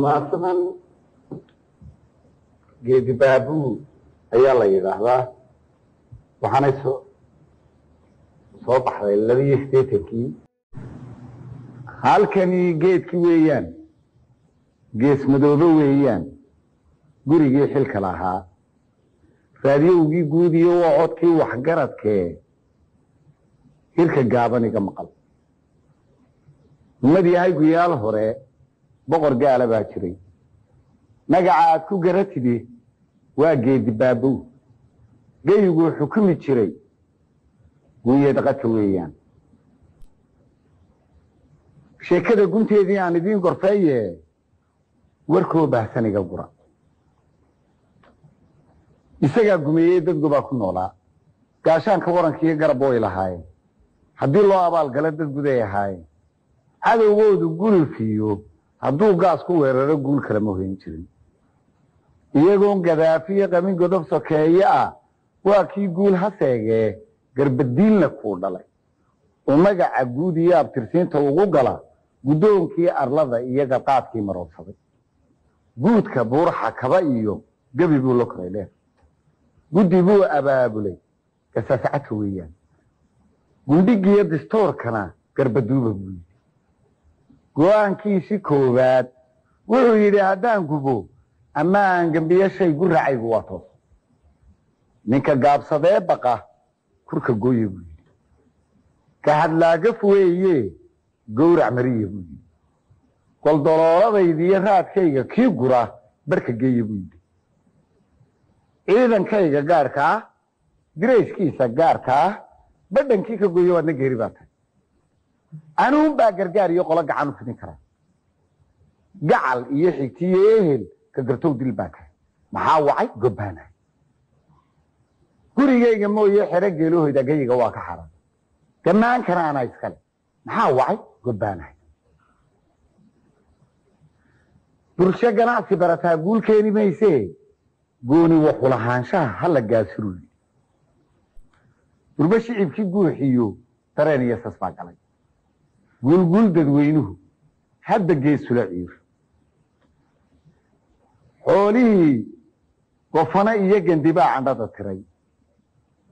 mamaasadan geedi baabuu ayaa la yidhaahdaa waxaanay soo baxday 82kii halkani geedkii weeyaan gees madoobe weeyaan gurigii xilka lahaa raadiyowgii guud iyo waa codkii waxgaradkee hirka gaaban iga maqal ummadii ahay guyaal hore boqor gaala baa jiray magaca aad ku garatidi waa geedi baabow geyiguu xukumi jiray guuyeed qadka weeyaan sheekada gunteedii aan idiin gorfeeye warkoo baahsan iga gura isagaa gumeeyey dad gobaa ku noolaa gaashaanka warankiiyo garab way lahaayeen haddii loo abaalgalo dad guday ahaayeen cadowgoodu gululfiyo hadduu gaas ku weeraro guul kale ma hoyn jirin iyagoon gadaafiyo qamin godob sokeeye ah waa kii guul ha seegee garbadiilna kuu dhalay oo magaca guud iyo abtirsiinta ugu gala guddoonkii arlada iyo garqaadkii maroodsaday guudka buurxa kaba iyo gebi buu la koray dheer guddi buu abaabulay gasaasacadka weeyaan gundhigiiyo distoorkana garbaduuba buu yidhi go-aankiisii koowaad wuxuu yidhi haddaan gubo ama aan gembiyo shay guracaygu waa toos ninka gaabsadee baqa kurka gooye buu yidhi ka hadlaagaf weeye gowrac mariye buu yidhi goldolooladaydiiyo raadkayga kii gura barka geeye buu yidhi ciidankayga gaarka ah dirayskiisa gaarka ah badhankii ka gooye waadna geeri baa tahay anuun baa gargaar iyo qolo gacan u fidin karaa gacal iyo xigtiyo ehel ka gartow dil baa tahay maxaa wacay gobbaanahay gurigayga mooye xero geeloohoyda gayiga waa ka xaran gammaan kana anaa iskale maxaa wacay gobbaanahay bulsho ganacsi barataa guul keeni maysee gooni waxulahaanshaha hala gaasiru durba shicibkii guuxiyo dareen iyo sas baa galay guulguul dadweynuhu hadda geesula ciir xoolihii gofana iyo gandibaa candhada tiray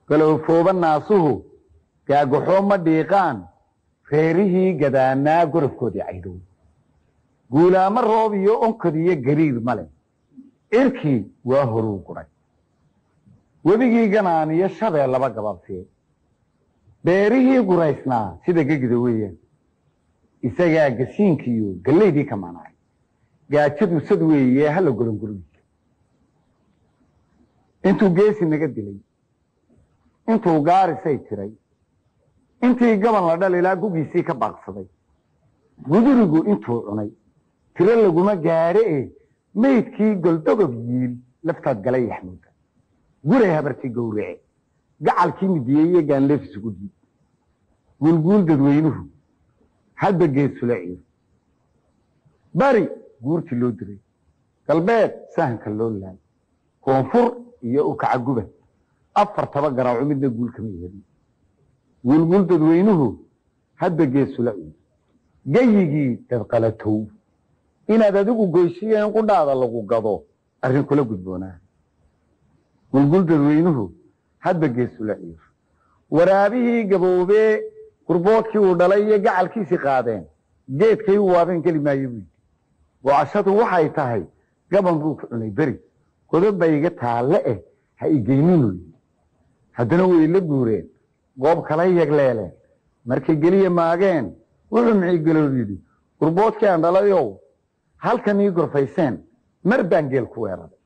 galowfooba naasuhu gaagaxoo ma dhiiqaan reerihii gadaanaa gorofkoodii caydhow guulaamo roob iyo onkod iyo gariir male cirkii waa horuu guray webigii ganaan iyo shabee laba gababsee beerihii guraysnaa sida gegida weeyaan isagaa gasiinkiiyo gallaydii ka manacay gaajadu sad weeye hala golongolwi intuu geesi naga dilay intuu gaarisay tiray intii gaban la dhalilaa gugiisii ka baaqsaday gudurigu intuu cunay tiro laguma gaare e maydkii goldogob yiil laftaad galay yaxmuuda guray habartii gowrace gacalkii midiyeeye gaanleef isugu diid guulguul dadweynuhu hadda geesula ciir bari guurtii loo diray galbeed sahanka loo laay koonfur iyo ukaca guba afartaba garaaco midna guul kama yeelin guulguul dadweynuhu hadda geesula ciir gayigii dadqalatow inaad adigu goysiyo in qudhaada lagu gado arrin kula gudboonaa guulguul dadweynuhu hadda geesula ciir waraabihii gaboobee gurboodkii uu dhalay iyo gacalkiisii qaadeen geedkay u waabeen geli maayo buu yidhi go-ashadu waxay tahay gaban buu ku cunay beri godob bay iga taalle eh ha igeyninuu yidhi haddana way la guureen goob kala yegleeleen markay geliya maageen wuxuu miciigalow yidhi gurboodkii aan dhalayow halkan ii gorfayseen mar baan geel ku weeraday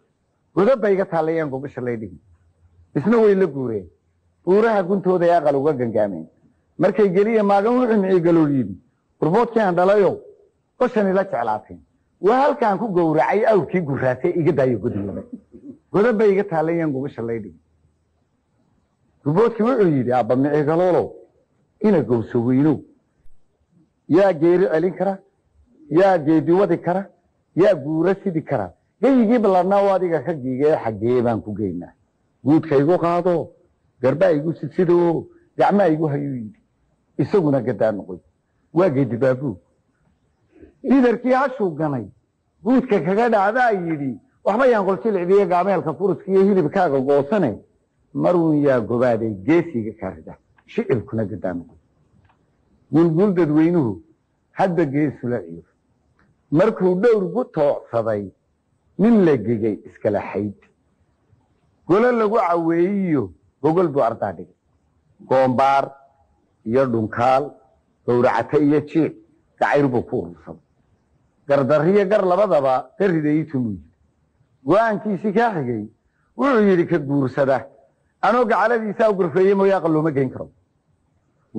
godob bay iga taallayeen gobasha laydhihi isna way la guureen buuraha guntooda ay aqal uga gangaameen markay geliya maagan wuxuu miciigalow yidhi gurboodkii aan dhalayow goshan ila jeclaateen waa halkaan ku gowracay awrkii guraatee iga daayo godinlaba godob bay iga taalayeen gobasha laydhihi gurboodkii wuxuu yidhi aabba miciigaloolow ina gowso weynow yaa geeri celin kara yaa geedi wadi kara yaa guura sidi kara gayigii balladnaa o adiga ka giigee xaggee baan ku geynaa guudka igu qaado garbaa igu sidsido gacmaa igu hayuu yidhi isaguna gadaa noqoy waa geedi baabuu liidarkii hashuu ganay guudka kaga dhacdaa yidhi waxba yaan qoljilicdiyo gaameelka furuska iyo hilibkaaga goosane maruun yaa gobaaday geesiga ka rida shicibkuna gadaama gulgul dadweynuhu hadda geesula ciyo markuu dhowr gu toocsaday nin la gegay iskala xayd golo lagu caweeyiyo gogol buu ardaa dhigay goombaar iyo dhunkaal gowracata iyo jiic gacayr buu ku urursaday gardarriyo gar labadaba ka ridaytumuu yidhi go-aankiisii kaa xigay wuxuu yidhi ka guursada anoo gacaladiisaa u gurfeeye mooye aqal looma geyn karo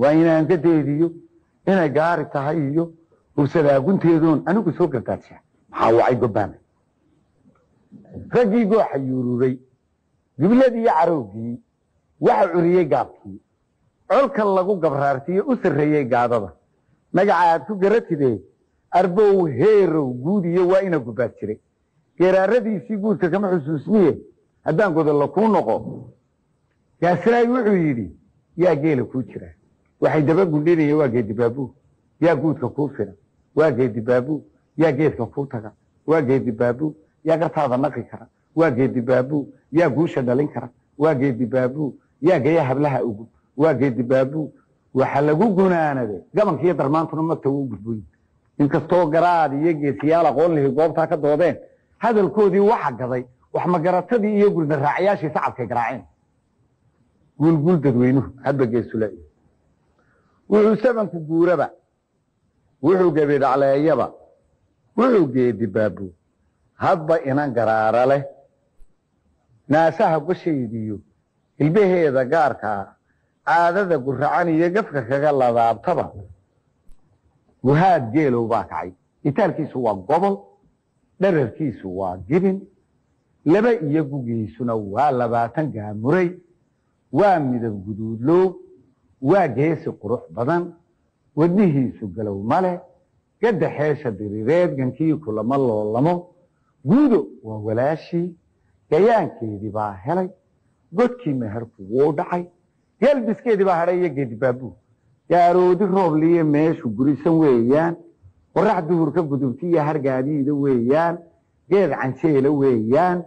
waa inaan ka deediyo inay gaari tahay iyo hubsadaa gunteedoon anigu soo gargaadsha maxaa wacay gobbaana raggii gooxa yuururay gibladii iyo carowgii waxa curiyey gaabkii colka lagu gabraartiye u sarreeyey gaadada magaca aad ku garatidee arbow heerow guud iyo waa ina gubbaad jiray geeraaradiisii guudka kama xusuusniye haddaan godollo kuu noqo gaasiraay wuxuu yidhi yaa geela kuu jira waxay daba gundhinaya waa geedibaabuu yaa guudka kuu filan waa geedibaabuu yaa geedka kuu taga waa geedibaabuu yaa gartaada naqi kara waa geedibaabuu yaa guusha dhalin kara waa geedibaabuu yaa gaya hablaha ugu waa geedibaabuu waxa lagu gunaanade gabankiiyo darmaantuna magta u gudboyin inkastoo garaad iyo geesiyaal aqoon lihi goobtaa ka doodeen hadalkoodii waxa gaday wax magaratadii iyo guldaraacayaashii sacabkay garaaceen gulgul dadweynuhu hadba geesula wuxuu sabanku guuraba wuxuu gebidhacleeyaba wuxuu geedibaabuu hadba inan garaara leh naasaha goshaydiyo hilbaheeda gaarkaa caadada guracan iyo gafka kaga ladaabtaba guhaad geelow baa kacay itaalkiisu waa gobol dherarkiisu waa gibin laba iyo gugiisuna waa 20 gaamuray waa midab guduudlow waa geesi qurux badan wadnihiisu galow male gadda xeesha diriireed gankii kulama loolamo guudo waa walaashii gayaankeedii baa helay godkii meherku wuu dhacay geelbiskeedii baa hadhay iyo geedibaabuu gaaroodi roobliyo meeshu gurisan weeyaan qorax duhurka gudubti iyo hargaadiida weeyaan geed canjeela weeyaan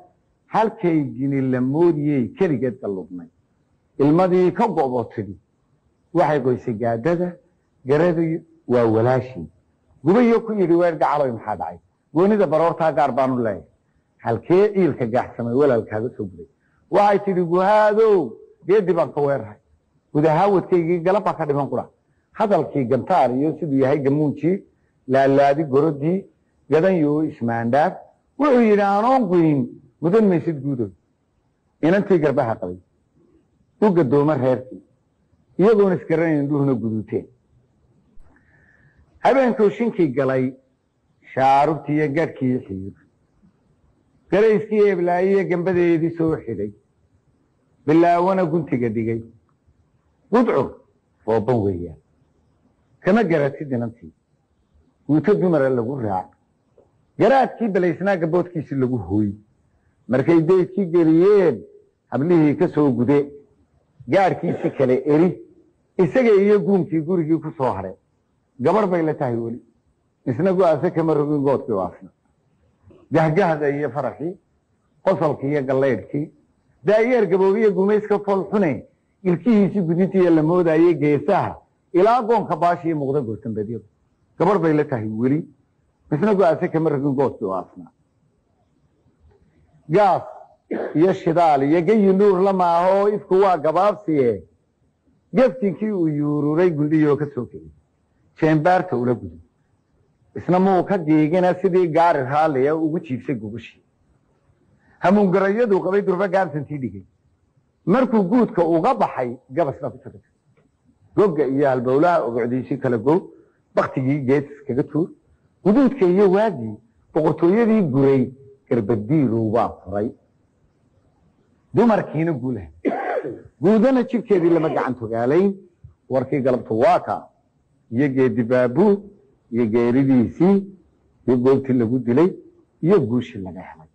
halkay gini la moodiyey keligeed gallubnay ilmadii ka go'bo tidhi waxay qoysay gaadada garadii waa walaashii gubayo ku yidhi weer gacaloy maxaa dhacay goonida baroortaa gaar baanu leeyahay halkee ciilka gaaxsamay walaalkaaga soo guday waxay tidhi guhaadow geedii baan ka weerahay gudahaawadkaygii galabaa ka dhiman qura hadalkii gantaar iyo siduu yahay gamuunjii laalaadi gorodii gadanyo ismaandhaaf wuxuu yidhi anoon guyin mudan maysid guudood inantii garbaha qabay u gadooma reerkii iyagoona isgaranayn dhuhna guduuteen habeenkuu shinkii galay shaarubtii iyo gadhkii xiir garayskii eblaayiyo gambadeedii soo xidhay bilaawana guntiga dhigay gudcur fooban weeyaan kama garatid inantii guuto dumara lagu raac garaadkii balaysnaa gaboodkiisii lagu hooy markay daydkii geliyeen hablihii ka soo gude gaadhkiisi kale eri isaga iyo guunkii gurigii ku soo hadhay gabarh bay la tahay weli isna go-aase kama rogin goodkii u afna gahgahda iyo faraxii qosolkii iyo gallaydhkii daayeer gaboobiye gumayska fool xune ilkihiisii gudintiiya la moodayey geesaha ilaa goonka baashii muuqda gootanbadyadu gabarh bay la tahay weli isna go-aase kama rogin goodkii u afna gaas iyo shidaal iyo gayi nuur la maaho ifku waa gabaabsiye geftinkii uu yuururay gundhiyoo ka soo kegay jeembaarta ula gudub isna muu ka geegina sidii gaari raalliya ugu jiibsay gugushii hamuungarayaduu qabay durba gaabsantii dhigay markuu guudka uga baxay gabasna ku tagay gogga iyo halbowlaha ogocdiisii kala gow baktigii gees kaga tuur guduudka iyo waagii boqortooyadii guray garbadiilow baa furay dumarkiina guulaha guudana jibkeedii lama gacan togaalayn warkii galabtu waa kaa iyo geedibaabuu iyo geeridiisii iyo goobtii lagu dilay iyo guushii laga helay